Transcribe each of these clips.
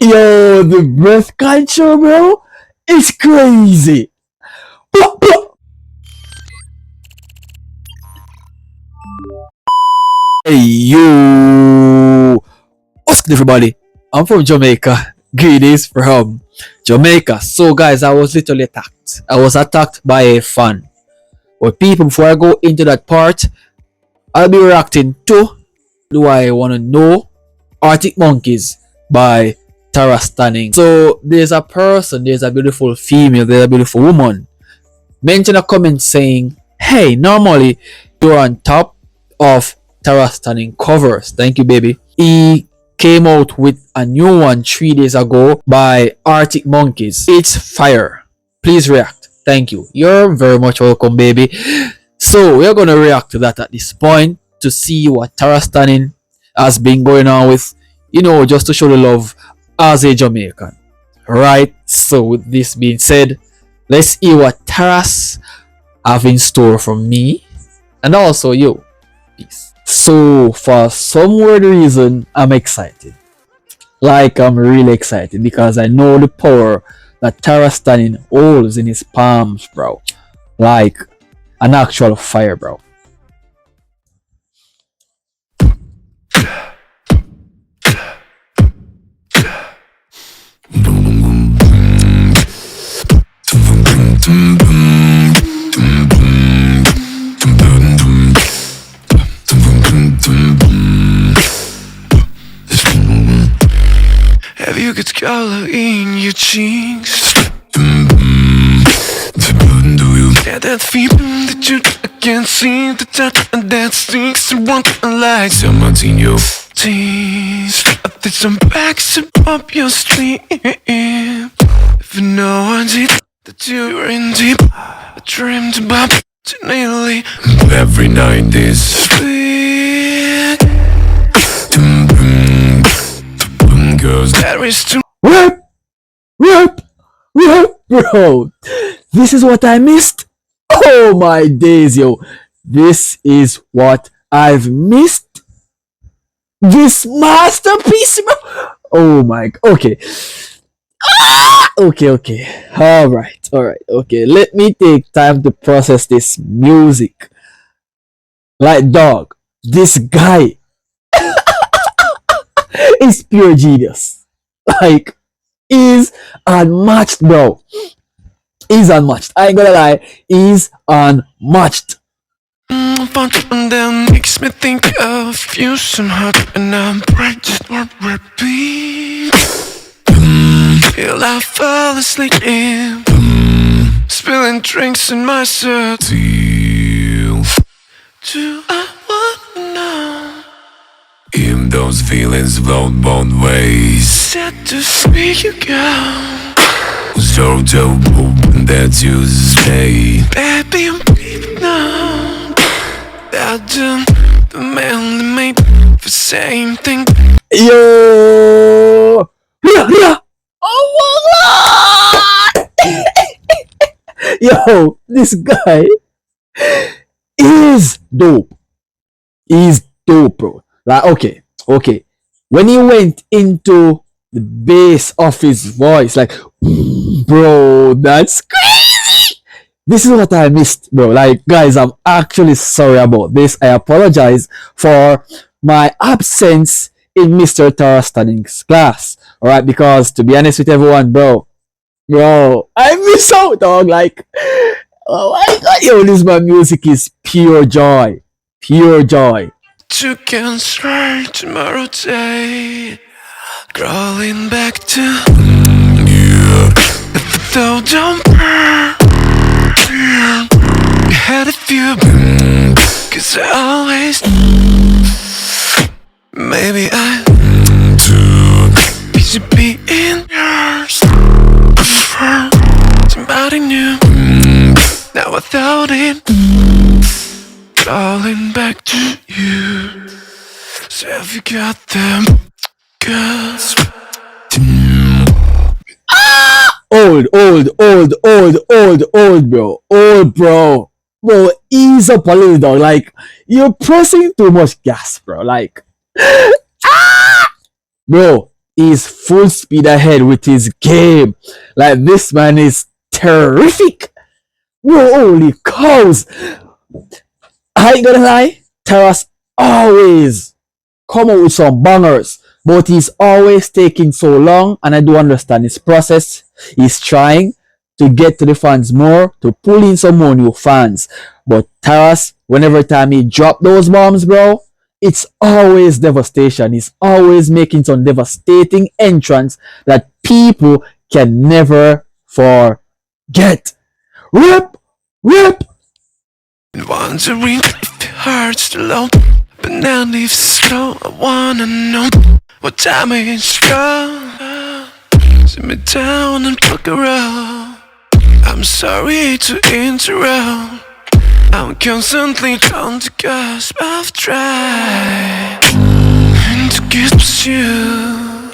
Yo, the breath control, bro, it's crazy. Hey, yo, what's good, everybody? I'm from Jamaica. Greetings from Jamaica. So, guys, I was literally attacked. I was attacked by a fan. But people, before I go into that part, I'll be reacting to Do I Want to Know Arctic Monkeys by TARAS STANIN. So there's a person, there's a beautiful female, there's a beautiful woman. Mention a comment saying, hey, normally you're on top of TARAS STANIN covers. Thank you, baby. He came out with a new one 3 days ago by Arctic Monkeys. It's fire. Please react. Thank you. You're very much welcome, baby. So we're gonna react to that at this point to see what TARAS STANIN has been going on with, just to show the love as a Jamaican. Right? So with this being said, let's see what TARAS have in store for me and also you. Peace. So for some weird reason, I'm excited. Like, I'm really excited because I know the power that TARAS STANIN holds in his palms, bro. Like an actual fire, bro. Have you got color in your cheeks? Yeah, that feeling that you can't see, the touch and that sticks to one like someone's in your teeth. I think some backs up your street. If no one did that you were in deep, I dreamed about it nearly every night is sweet. Girls, there is too Rap, bro. This is what I missed. Oh my days, yo. This is what I've missed. This masterpiece, bro. Oh my. Okay. Okay. All right. Okay. Let me take time to process this music. Like, dog, this guy is pure genius. Like, is unmatched, bro. Is unmatched. I ain't gonna lie. Is unmatched. fun and that makes me think of you somehow, and I'm bright just won't repeat. Till I fall asleep, spilling drinks in my cell. Do I wanna know if those feelings float both ways? Set to speak, you go. So dope that you stay. Baby, I'm deep now. I done the man that made the same thing. Yo! Oh my god! Yo, this guy is dope. He's dope, bro. Like, okay. When he went into the bass of his voice, like, bro, that's crazy. This is what I missed, bro. Like, guys, I'm actually sorry about this. I apologize for my absence in Mr. TARAS STANIN's class. Alright, because to be honest with everyone, bro, I miss out, dog. Like, oh my god, yo, this my music is pure joy. Pure joy. You can start tomorrow day, crawling back to you. If the dough don't burn, you had a few, cause I always, maybe I should be in yours. Prefer somebody new. Now without it, calling back to you. So have you got them girls? Old, bro. Old, bro. Bro, ease up a little, dog. Like, you're pressing too much gas, bro. Like, bro, He's full speed ahead with his game. Like, this man is terrific. Bro, holy cows. I ain't gonna lie, Taras always come out with some bangers, but he's always taking so long, and I do understand his process. He's trying to get to the fans more, to pull in some more new fans. But Taras, whenever time he drop those bombs, bro, it's always devastation. He's always making some devastating entrance that people can never forget. Rip! Rip! Wondering if it hurts to low, but now leaves slow. I wanna know what time it's gone. Sit me down and fuck around. I'm sorry to interrupt. I'm constantly on the cusp of trying to kiss you.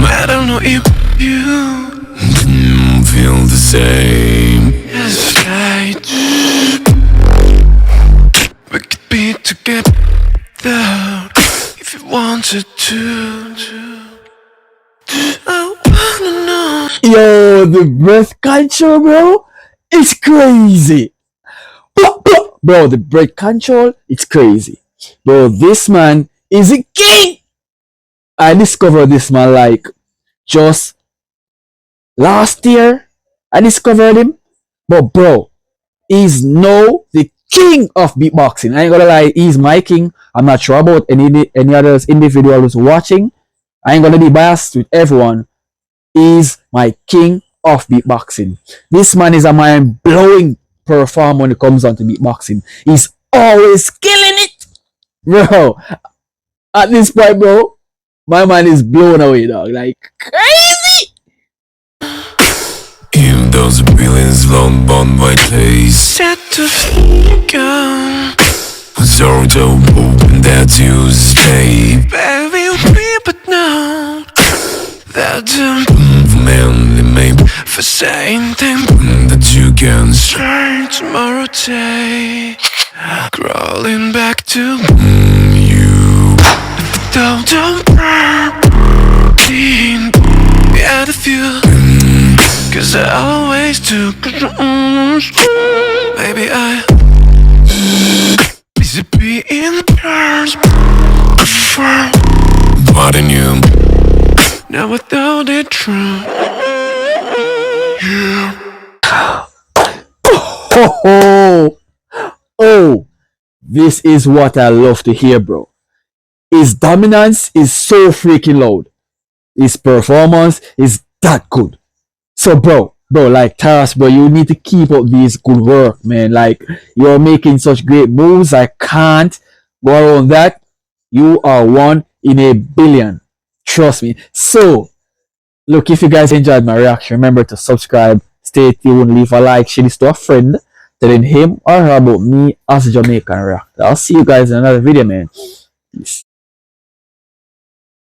I don't know if you feel the same as I do. We could be together if you wanted to. I wanna know. Yo, the breath control, bro, it's crazy. Bro, the breath control, it's crazy. Bro, this man is a king. I discovered this man like just last year. I discovered him. But bro, he's now the king of beatboxing. I ain't gonna lie, he's my king. I'm not sure about any other individual who's watching. I ain't gonna be biased with everyone. He's my king of beatboxing. This man is a mind-blowing performer when it comes down to beatboxing. He's always killing it. Bro, at this point, bro, my mind is blown away, dog. Like, crazy. In those billions long bond by taste, set to go. Sort of hoping that you stay, baby, but no. That manly made for saying things that you can say tomorrow day. Crawling back to you. Don't yeah, the feel. Cause I always do. Maybe I should be in the past before. What I knew. Now I thought it true. Yeah. Oh, this is what I love to hear, bro. His dominance is so freaking loud. His performance is that good. So, bro, like Taras, bro, you need to keep up this good work, man. Like, you're making such great moves. I can't go around that. You are one in a billion. Trust me. So, look, if you guys enjoyed my reaction, remember to subscribe, stay tuned, leave a like, share this to a friend, telling him or her about me as a Jamaican reactor. I'll see you guys in another video, man. Peace.